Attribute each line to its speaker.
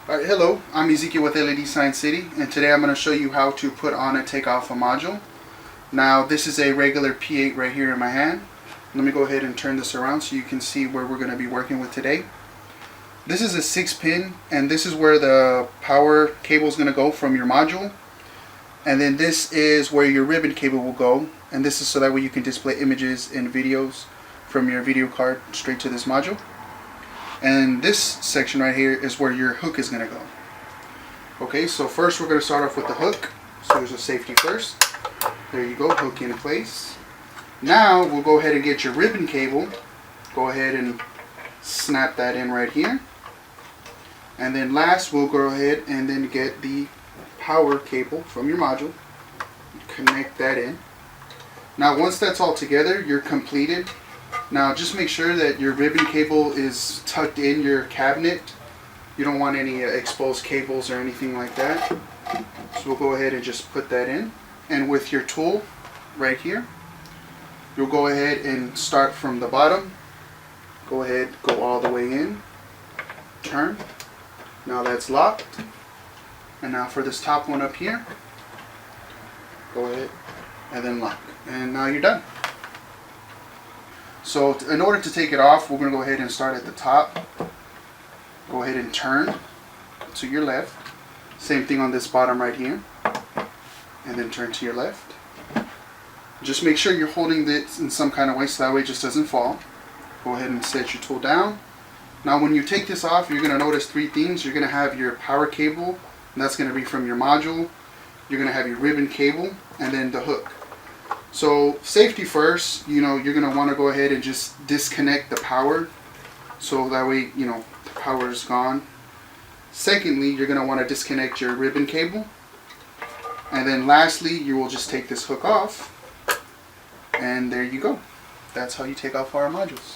Speaker 1: Alright, hello, I'm Ezekiel with LED Science City, and today I'm going to show you how to put on and take off a module. Now this is a regular P8 right here in my hand. Let me go ahead and turn this around so you can see where we're going to be working with today. This is a 6-pin, and this is where the power cable is going to go from your module. And then this is where your ribbon cable will go, and this is so that way you can display images and videos from your video card straight to this module. And this section right here is where your hook is going to go. Okay, so first we're going to start off with the hook. So there's a safety first. There you go, hook in place. Now we'll go ahead and get your ribbon cable. Go ahead and snap that in right here. And then last we'll go ahead and then get the power cable from your module. Connect that in. Now once that's all together, you're completed. Now just make sure that your ribbon cable is tucked in your cabinet. You don't want any exposed cables or anything like that. So we'll go ahead and just put that in. And with your tool right here, you'll go ahead and start from the bottom. Go ahead, go all the way in. Turn. Now that's locked. And now for this top one up here, go ahead and then lock. And now you're done. So in order to take it off, we're going to go ahead and start at the top. Go ahead and turn to your left. Same thing on this bottom right here. And then turn to your left. Just make sure you're holding this in some kind of way so that way it just doesn't fall. Go ahead and set your tool down. Now when you take this off, you're going to notice three things. You're going to have your power cable, and that's going to be from your module. You're going to have your ribbon cable, and then the hook. So safety first, you're going to want to go ahead and just disconnect the power so that way, the power is gone. Secondly, you're going to want to disconnect your ribbon cable. And then lastly, you will just take this hook off. And there you go. That's how you take off our modules.